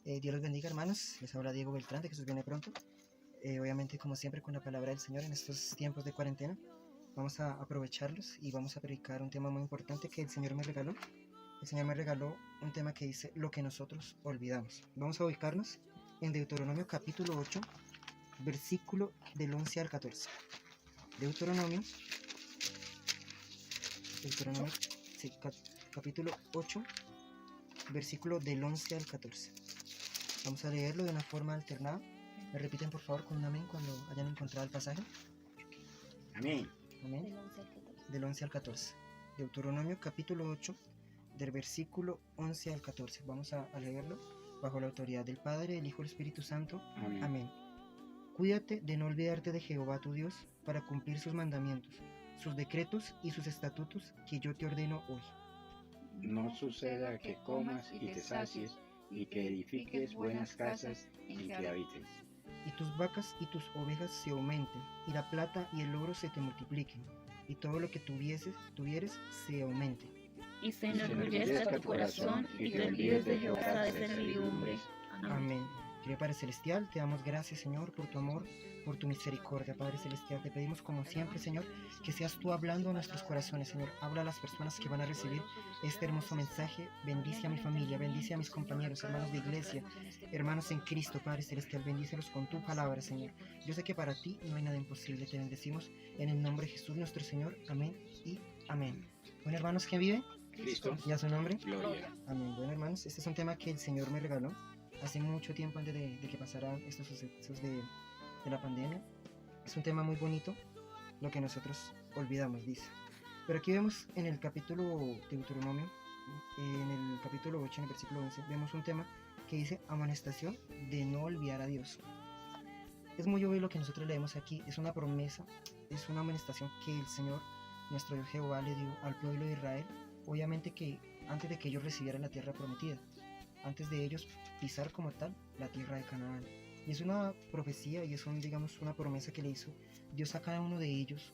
Dios los bendiga, hermanos. Les habla Diego Beltrán, de Jesús viene pronto. Obviamente, como siempre, con la palabra del Señor en estos tiempos de cuarentena. Vamos a aprovecharlos y vamos a predicar un tema muy importante que el Señor me regaló. El Señor me regaló un tema que dice lo que nosotros olvidamos. Vamos a ubicarnos en Deuteronomio capítulo 8, versículo del 11 al 14. Deuteronomio sí, capítulo 8, versículo del 11 al 14. Vamos a leerlo de una forma alternada. ¿Me repiten por favor con un amén cuando hayan encontrado el pasaje? Amén. Amén. Del 11 al 14. Deuteronomio capítulo 8, del versículo 11 al 14. Vamos a leerlo bajo la autoridad del Padre, del Hijo y del Espíritu Santo. Amén. Amén. Cuídate de no olvidarte de Jehová tu Dios para cumplir sus mandamientos, sus decretos y sus estatutos que yo te ordeno hoy. No suceda que comas y te sacies y que edifiques buenas casas en que habites. Y tus vacas y tus ovejas se aumenten, y la plata y el oro se te multipliquen, y todo lo que tuvieres se aumente. Y se enorgullezca tu corazón y te olvides de Jehová de servidumbre. Amén. Querido Padre Celestial, te damos gracias, Señor, por tu amor, por tu misericordia, Padre Celestial. Te pedimos, como siempre, Señor, que seas tú hablando a nuestros corazones, Señor. Habla a las personas que van a recibir este hermoso mensaje. Bendice a mi familia, bendice a mis compañeros, hermanos de iglesia, hermanos en Cristo, Padre Celestial. Bendícelos con tu palabra, Señor. Yo sé que para ti no hay nada imposible. Te bendecimos en el nombre de Jesús, nuestro Señor. Amén y amén. Bueno, hermanos, ¿quién vive? Cristo. ¿Y a su nombre? Gloria. Amén. Bueno, hermanos, este es un tema que el Señor me regaló hace mucho tiempo antes de que pasaran estos sucesos de la pandemia. Es un tema muy bonito, lo que nosotros olvidamos, dice. Pero aquí vemos en el capítulo de Deuteronomio, en el capítulo 8, en el versículo 11, vemos un tema que dice amonestación de no olvidar a Dios. Es muy obvio lo que nosotros leemos aquí, es una promesa, es una amonestación que el Señor, nuestro Dios Jehová, le dio al pueblo de Israel, obviamente que antes de que ellos recibieran la tierra prometida, antes de ellos pisar como tal la tierra de Canaán. Y es una profecía y es una promesa que le hizo Dios a cada uno de ellos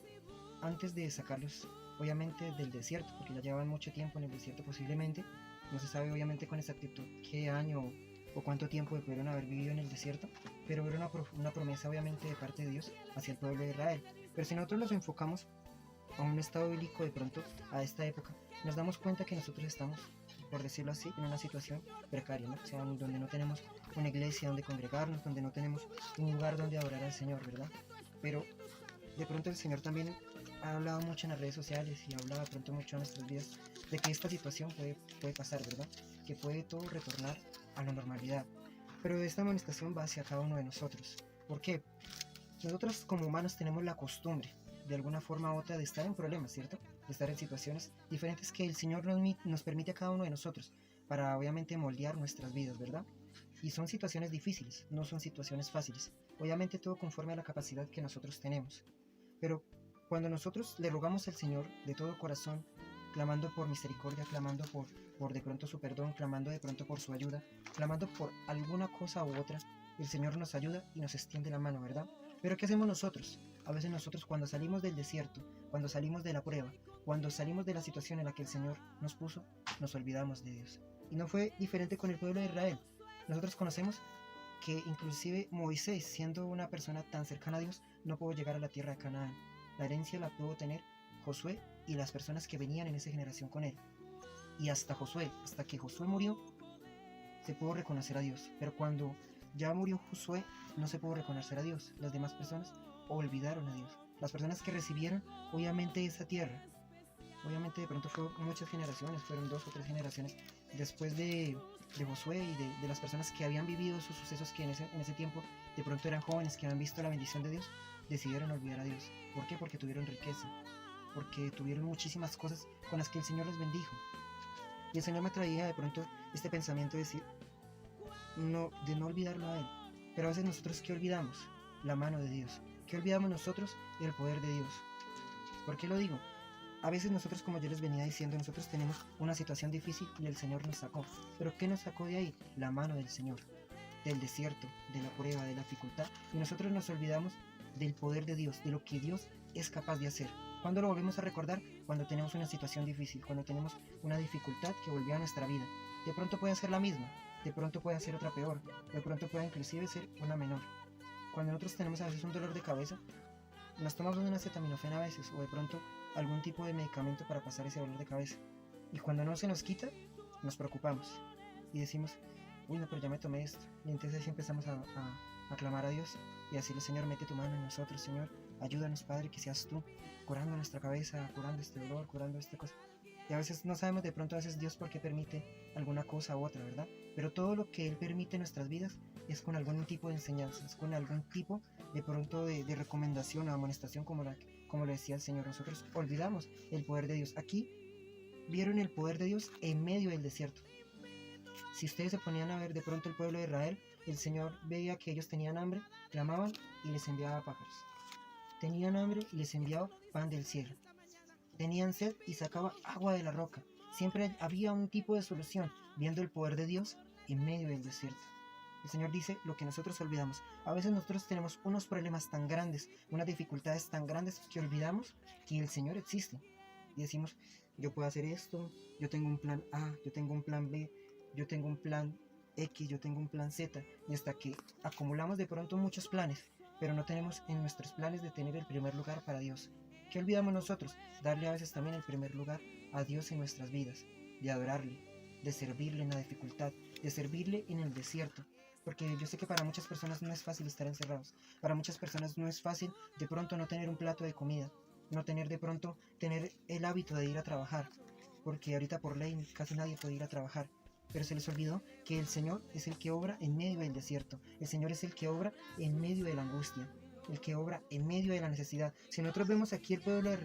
antes de sacarlos, obviamente, del desierto, porque ya llevaban mucho tiempo en el desierto posiblemente. No se sabe obviamente con exactitud qué año o cuánto tiempo pudieron haber vivido en el desierto, pero era una promesa obviamente de parte de Dios hacia el pueblo de Israel. Pero si nosotros nos enfocamos a un estado bíblico de pronto, a esta época, nos damos cuenta que nosotros estamos, por decirlo así, en una situación precaria, ¿no? O sea, donde no tenemos una iglesia donde congregarnos, donde no tenemos un lugar donde adorar al Señor, ¿verdad? Pero de pronto el Señor también ha hablado mucho en las redes sociales y habla de pronto mucho en nuestras vidas de que esta situación puede pasar, ¿verdad? Que puede todo retornar a la normalidad. Pero esta amonestación va hacia cada uno de nosotros. ¿Por qué? Nosotros como humanos tenemos la costumbre, de alguna forma u otra, de estar en problemas, ¿cierto? De estar en situaciones diferentes que el Señor nos permite a cada uno de nosotros para obviamente moldear nuestras vidas, ¿verdad? Y son situaciones difíciles, no son situaciones fáciles. Obviamente todo conforme a la capacidad que nosotros tenemos. Pero cuando nosotros le rogamos al Señor de todo corazón, clamando por misericordia, clamando por de pronto su perdón, clamando de pronto por su ayuda, clamando por alguna cosa u otra, el Señor nos ayuda y nos extiende la mano, ¿verdad? Pero ¿qué hacemos nosotros? A veces nosotros cuando salimos del desierto, cuando salimos de la prueba, cuando salimos de la situación en la que el Señor nos puso, nos olvidamos de Dios. Y no fue diferente con el pueblo de Israel. Nosotros conocemos que inclusive Moisés, siendo una persona tan cercana a Dios, no pudo llegar a la tierra de Canaán. La herencia la pudo tener Josué y las personas que venían en esa generación con él. Y hasta que Josué murió, se pudo reconocer a Dios. Pero cuando ya murió Josué, no se pudo reconocer a Dios. Las demás personas olvidaron a Dios. Las personas que recibieron, obviamente, esa tierra, obviamente de pronto fueron muchas generaciones, fueron 2 o 3 generaciones después de Josué y de las personas que habían vivido esos sucesos, que en ese tiempo de pronto eran jóvenes, que habían visto la bendición de Dios, decidieron olvidar a Dios. ¿Por qué? Porque tuvieron riqueza, porque tuvieron muchísimas cosas con las que el Señor les bendijo. Y el Señor me traía de pronto este pensamiento de decir, de no olvidarlo a Él. Pero a veces nosotros, ¿qué olvidamos? La mano de Dios. ¿Qué olvidamos nosotros? El poder de Dios. ¿Por qué lo digo? A veces nosotros, como yo les venía diciendo, nosotros tenemos una situación difícil y el Señor nos sacó. ¿Pero qué nos sacó de ahí? La mano del Señor, del desierto, de la prueba, de la dificultad. Y nosotros nos olvidamos del poder de Dios, de lo que Dios es capaz de hacer. ¿Cuándo lo volvemos a recordar? Cuando tenemos una situación difícil, cuando tenemos una dificultad que volvió a nuestra vida. De pronto puede ser la misma, de pronto puede ser otra peor, de pronto puede inclusive ser una menor. Cuando nosotros tenemos a veces un dolor de cabeza, nos tomamos una acetaminofén a veces, o de pronto algún tipo de medicamento para pasar ese dolor de cabeza. Y cuando no se nos quita, nos preocupamos y decimos, uy, no, pero ya me tomé esto. Y entonces así empezamos a clamar a Dios y a decirle, Señor, mete tu mano en nosotros, Señor, ayúdanos, Padre, que seas tú curando nuestra cabeza, curando este dolor, curando esta cosa. Y a veces no sabemos de pronto a veces Dios por qué permite alguna cosa u otra, ¿verdad? Pero todo lo que Él permite en nuestras vidas es con algún tipo de enseñanza, es con algún tipo de pronto de recomendación o amonestación como lo decía el Señor. Nosotros olvidamos el poder de Dios. Aquí vieron el poder de Dios en medio del desierto. Si ustedes se ponían a ver de pronto el pueblo de Israel, el Señor veía que ellos tenían hambre, clamaban y les enviaba pájaros. Tenían hambre y les enviaba pan del cielo. Tenían sed y sacaba agua de la roca. Siempre había un tipo de solución, viendo el poder de Dios en medio del desierto. El Señor dice lo que nosotros olvidamos. A veces nosotros tenemos unos problemas tan grandes, unas dificultades tan grandes que olvidamos que el Señor existe. Y decimos, yo puedo hacer esto, yo tengo un plan A, yo tengo un plan B, yo tengo un plan X, yo tengo un plan Z. Y hasta que acumulamos de pronto muchos planes, pero no tenemos en nuestros planes de tener el primer lugar para Dios. ¿Qué olvidamos nosotros? Darle a veces también el primer lugar a Dios en nuestras vidas, de adorarle, de servirle en la dificultad, de servirle en el desierto. Porque yo sé que para muchas personas no es fácil estar encerrados, para muchas personas no es fácil de pronto no tener un plato de comida, no tener de pronto tener el hábito de ir a trabajar, porque ahorita por ley casi nadie puede ir a trabajar. Pero se les olvidó que el Señor es el que obra en medio del desierto, el Señor es el que obra en medio de la angustia, el que obra en medio de la necesidad. Si nosotros vemos aquí el pueblo de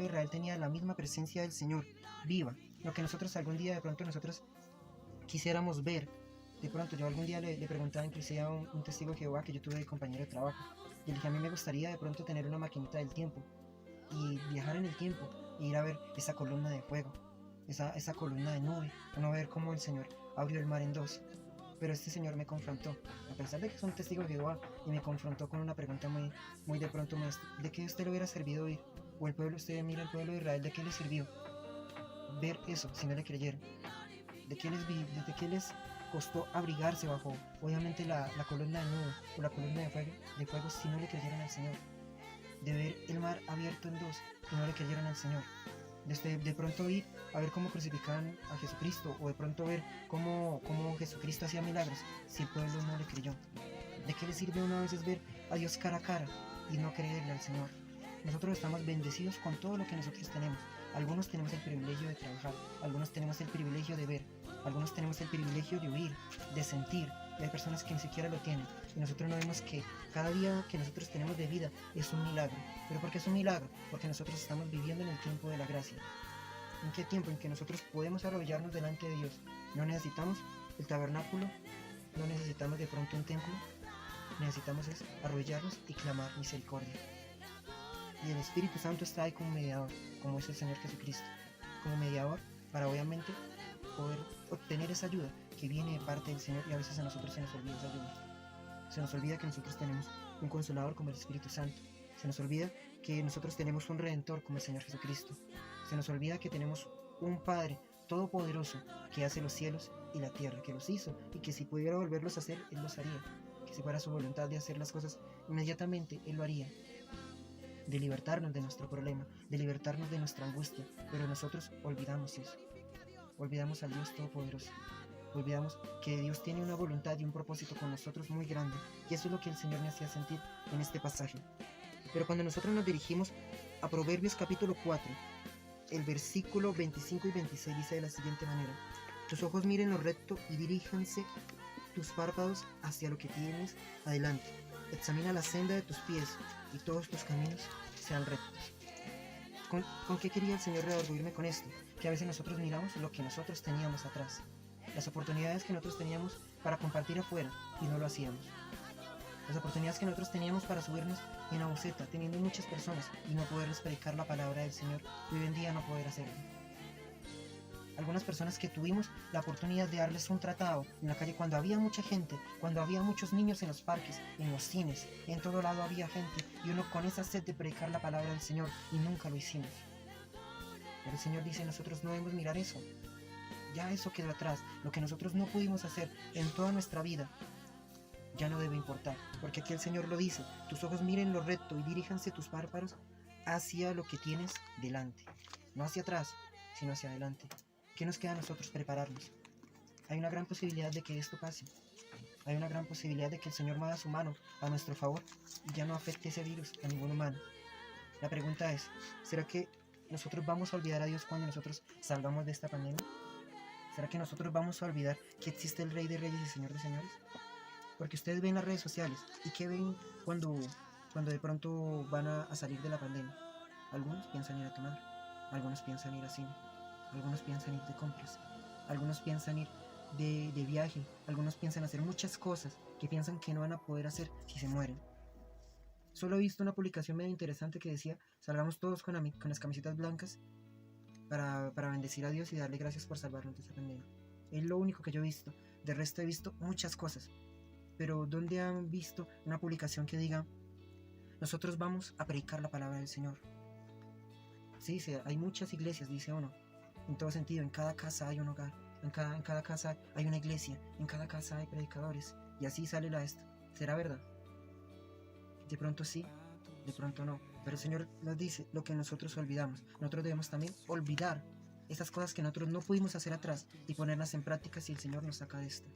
Israel tenía la misma presencia del Señor, viva, lo que nosotros algún día de pronto nosotros quisiéramos ver. De pronto yo algún día le preguntaba inclusive a un testigo de Jehová que yo tuve de compañero de trabajo, y le dije, a mí me gustaría de pronto tener una maquinita del tiempo, y viajar en el tiempo, e ir a ver esa columna de fuego, esa columna de nube, uno ver cómo el Señor abrió el mar en dos. Pero este Señor me confrontó, a pesar de que es un testigo de Jehová, y me confrontó con una pregunta muy de pronto, ¿de qué usted le hubiera servido oír? O el pueblo, usted mira el pueblo de Israel, ¿de qué le sirvió ver eso si no le creyeron? ¿De qué les costó abrigarse bajo, obviamente, la columna de nube o la columna de fuego si no le creyeron al Señor? De ver el mar abierto en dos y no le creyeron al Señor. De pronto ir a ver cómo crucificaban a Jesucristo, o de pronto ver cómo Jesucristo hacía milagros si el pueblo no le creyó. ¿De qué le sirve uno a veces ver a Dios cara a cara y no creerle al Señor? Nosotros estamos bendecidos con todo lo que nosotros tenemos. Algunos tenemos el privilegio de trabajar, algunos tenemos el privilegio de ver, algunos tenemos el privilegio de oír, de sentir. Y hay personas que ni siquiera lo tienen, y nosotros no vemos que cada día que nosotros tenemos de vida es un milagro. ¿Pero por qué es un milagro? Porque nosotros estamos viviendo en el tiempo de la gracia. ¿En qué tiempo? En que nosotros podemos arrodillarnos delante de Dios. No necesitamos el tabernáculo, no necesitamos de pronto un templo, necesitamos es arrodillarnos y clamar misericordia. Y el Espíritu Santo está ahí como mediador, como es el Señor Jesucristo, como mediador para obviamente poder obtener esa ayuda que viene de parte del Señor. Y a veces a nosotros se nos olvida esa ayuda. Se nos olvida que nosotros tenemos un consolador como el Espíritu Santo. Se nos olvida que nosotros tenemos un Redentor como el Señor Jesucristo. Se nos olvida que tenemos un Padre todopoderoso que hace los cielos y la tierra, que los hizo, y que si pudiera volverlos a hacer, Él los haría. Que si fuera su voluntad de hacer las cosas inmediatamente, Él lo haría. De libertarnos de nuestro problema, de libertarnos de nuestra angustia. Pero nosotros olvidamos eso. Olvidamos al Dios Todopoderoso. Olvidamos que Dios tiene una voluntad y un propósito con nosotros muy grande. Y eso es lo que el Señor me hacía sentir en este pasaje. Pero cuando nosotros nos dirigimos a Proverbios capítulo 4, el versículo 25 y 26 dice de la siguiente manera: tus ojos miren lo recto y diríjanse tus párpados hacia lo que tienes adelante. Examina la senda de tus pies y todos tus caminos sean rectos. ¿Con qué quería el Señor redarguirme con esto? Que a veces nosotros miramos lo que nosotros teníamos atrás, las oportunidades que nosotros teníamos para compartir afuera y no lo hacíamos. Las oportunidades que nosotros teníamos para subirnos en la boceta, teniendo muchas personas y no poderles predicar la palabra del Señor, y hoy en día no poder hacerlo. Algunas personas que tuvimos la oportunidad de darles un tratado en la calle cuando había mucha gente, cuando había muchos niños en los parques, en los cines, en todo lado había gente, y uno con esa sed de predicar la palabra del Señor, y nunca lo hicimos. Pero el Señor dice, nosotros no debemos mirar eso. Ya eso quedó atrás. Lo que nosotros no pudimos hacer en toda nuestra vida ya no debe importar, porque aquí el Señor lo dice: tus ojos miren lo recto y diríjanse tus párpados hacia lo que tienes delante, no hacia atrás, sino hacia adelante. ¿Qué nos queda a nosotros? Prepararnos. Hay una gran posibilidad de que esto pase. Hay una gran posibilidad de que el Señor mueva su mano a nuestro favor y ya no afecte ese virus a ningún humano. La pregunta es: ¿será que nosotros vamos a olvidar a Dios cuando nosotros salgamos de esta pandemia? ¿Será que nosotros vamos a olvidar que existe el Rey de Reyes y Señor de Señores? Porque ustedes ven las redes sociales y ¿qué ven cuando de pronto van a salir de la pandemia? Algunos piensan ir a tomar, algunos piensan ir a cine, algunos piensan ir de compras, algunos piensan ir de viaje, algunos piensan hacer muchas cosas que piensan que no van a poder hacer si se mueren. Solo he visto una publicación medio interesante que decía: salgamos todos con las camisetas blancas para bendecir a Dios y darle gracias por salvarnos de esta pandemia. Es lo único que yo he visto. De resto he visto muchas cosas. Pero ¿dónde han visto una publicación que diga: nosotros vamos a predicar la palabra del Señor? Sí, hay muchas iglesias, dice uno, en todo sentido. En cada casa hay un hogar, en cada casa hay una iglesia, en cada casa hay predicadores, y así sale la esto. ¿Será verdad? De pronto sí, de pronto no, pero el Señor nos dice lo que nosotros olvidamos. Nosotros debemos también olvidar esas cosas que nosotros no pudimos hacer atrás y ponerlas en práctica si el Señor nos saca de esto.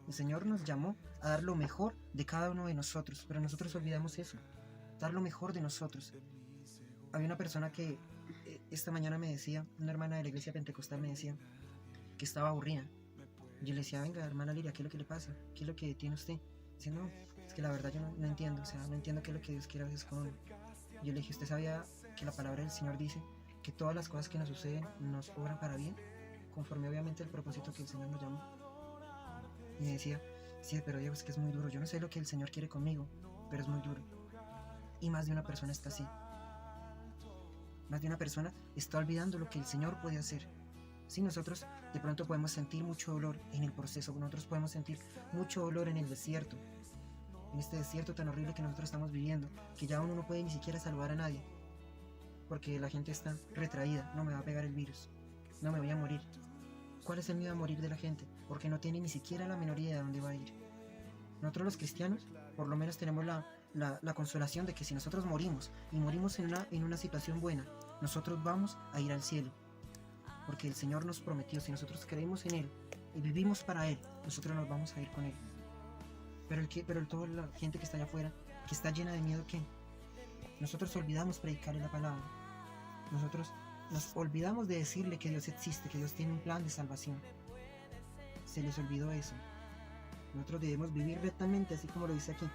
El Señor nos llamó a dar lo mejor de cada uno de nosotros, pero nosotros olvidamos eso, dar lo mejor de nosotros. Había una persona que esta mañana me decía, una hermana de la iglesia pentecostal me decía que estaba aburrida. Yo le decía: venga, hermana Liria, ¿qué es lo que le pasa? ¿Qué es lo que tiene usted? Dice: no, es que la verdad yo no entiendo, no entiendo qué es lo que Dios quiere a veces con uno. Yo le dije: ¿usted sabía que la palabra del Señor dice que todas las cosas que nos suceden nos obran para bien? Conforme obviamente al propósito que el Señor nos llamó. Y me decía: sí, pero Dios, es que es muy duro, yo no sé lo que el Señor quiere conmigo, pero es muy duro. Y más de una persona está así. Más de una persona está olvidando lo que el Señor puede hacer. Sí, nosotros de pronto podemos sentir mucho dolor en el proceso, nosotros podemos sentir mucho dolor en el desierto, en este desierto tan horrible que nosotros estamos viviendo, que ya uno no puede ni siquiera saludar a nadie, porque la gente está retraída: no me va a pegar el virus, no me voy a morir. ¿Cuál es el miedo a morir de la gente? Porque no tiene ni siquiera la menor idea de dónde va a ir. Nosotros los cristianos, por lo menos tenemos la consolación de que si nosotros morimos, y morimos en una situación buena, nosotros vamos a ir al cielo. Porque el Señor nos prometió: si nosotros creemos en Él y vivimos para Él, nosotros nos vamos a ir con Él. Pero toda la gente que está allá afuera, que está llena de miedo, ¿qué? Nosotros olvidamos predicarle la palabra. Nosotros nos olvidamos de decirle que Dios existe, que Dios tiene un plan de salvación. Se les olvidó eso. Nosotros debemos vivir rectamente, así como lo dice aquí: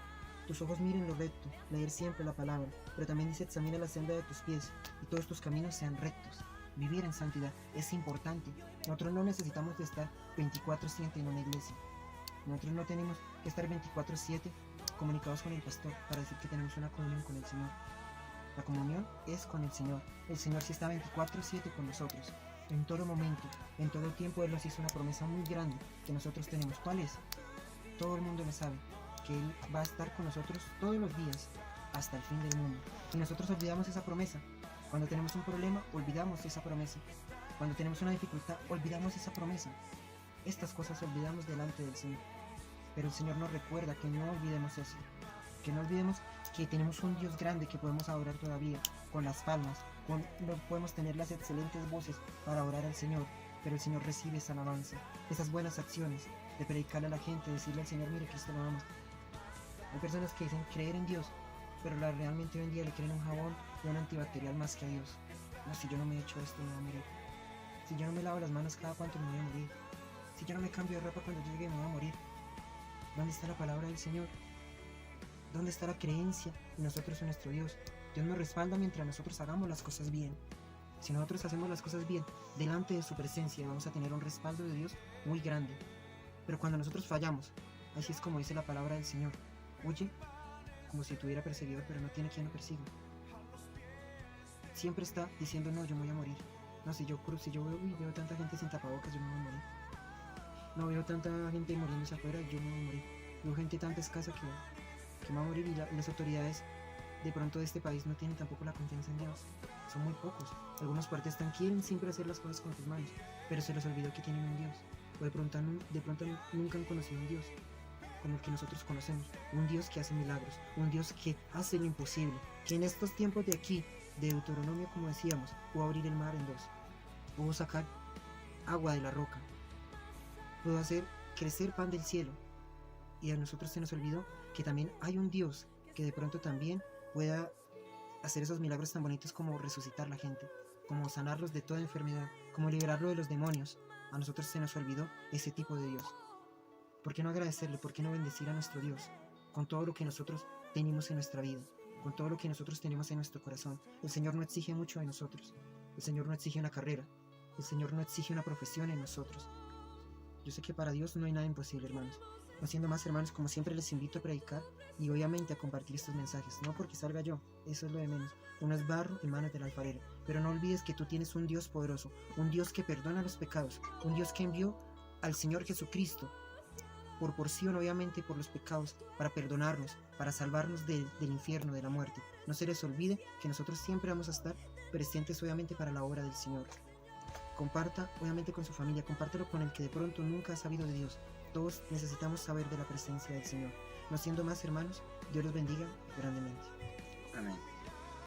tus ojos miren lo recto, leer siempre la palabra. Pero también dice: examina la senda de tus pies y todos tus caminos sean rectos. Vivir en santidad es importante. Nosotros no necesitamos de estar 24/7 en una iglesia. Nosotros no tenemos que estar 24/7 comunicados con el pastor para decir que tenemos una comunión con el Señor. La comunión es con el Señor. El Señor sí está 24/7 con nosotros. En todo momento, en todo tiempo, Él nos hizo una promesa muy grande que nosotros tenemos. ¿Cuál es? Todo el mundo lo sabe, que Él va a estar con nosotros todos los días hasta el fin del mundo. Y nosotros olvidamos esa promesa. Cuando tenemos un problema, olvidamos esa promesa. Cuando tenemos una dificultad, olvidamos esa promesa. Estas cosas olvidamos delante del Señor. Pero el Señor nos recuerda que no olvidemos eso. Que no olvidemos que tenemos un Dios grande que podemos adorar todavía, con las palmas, no podemos tener las excelentes voces para orar al Señor, pero el Señor recibe esa alabanza, esas buenas acciones, de predicarle a la gente, decirle al Señor: mire, Cristo lo ama. Hay personas que dicen creer en Dios, pero realmente hoy en día le creen un jabón y un antibacterial más que a Dios. No, si yo no me echo esto, me voy a morir. Si yo no me lavo las manos cada cuanto, me voy a morir. Si yo no me cambio de ropa cuando llegue, me voy a morir. ¿Dónde está la palabra del Señor? ¿Dónde está la creencia en nosotros, en nuestro Dios? Dios nos respalda mientras nosotros hagamos las cosas bien. Si nosotros hacemos las cosas bien delante de su presencia, vamos a tener un respaldo de Dios muy grande. Pero cuando nosotros fallamos, así es como dice la palabra del Señor: huye como si tuviera perseguidor, pero no tiene quien lo persiga. Siempre está diciendo: no, yo me voy a morir. No, si yo veo tanta gente sin tapabocas, yo me voy a morir. No veo tanta gente muriéndose afuera, yo me voy a morir. Veo gente tan escasa que me va a morir, y las autoridades de pronto de este país no tienen tampoco la confianza en Dios. Son muy pocos. Algunos partes quieren siempre hacer las cosas con sus manos, pero se les olvidó que tienen un Dios. O de pronto nunca han conocido un Dios como el que nosotros conocemos. Un Dios que hace milagros, un Dios que hace lo imposible, que en estos tiempos de aquí, de Deuteronomio, como decíamos, pudo abrir el mar en dos, pudo sacar agua de la roca, pudo hacer crecer pan del cielo. Y a nosotros se nos olvidó que también hay un Dios que de pronto también pueda hacer esos milagros tan bonitos como resucitar la gente, como sanarlos de toda enfermedad, como liberarlo de los demonios. A nosotros se nos olvidó ese tipo de Dios. ¿Por qué no agradecerle? ¿Por qué no bendecir a nuestro Dios con todo lo que nosotros tenemos en nuestra vida, con todo lo que nosotros tenemos en nuestro corazón? El Señor no exige mucho de nosotros. El Señor no exige una carrera. El Señor no exige una profesión en nosotros. Yo sé que para Dios no hay nada imposible, hermanos. No siendo más, hermanos, como siempre les invito a predicar y obviamente a compartir estos mensajes. No porque salga yo, eso es lo de menos. Uno es barro en manos del alfarero. Pero no olvides que tú tienes un Dios poderoso, un Dios que perdona los pecados, un Dios que envió al Señor Jesucristo por porción, obviamente, por los pecados, para perdonarnos, para salvarnos del infierno, de la muerte. No se les olvide que nosotros siempre vamos a estar presentes, obviamente, para la obra del Señor. Comparta, obviamente, con su familia, compártelo con el que de pronto nunca ha sabido de Dios. Todos necesitamos saber de la presencia del Señor. No siendo más, hermanos, Dios los bendiga grandemente. Amén.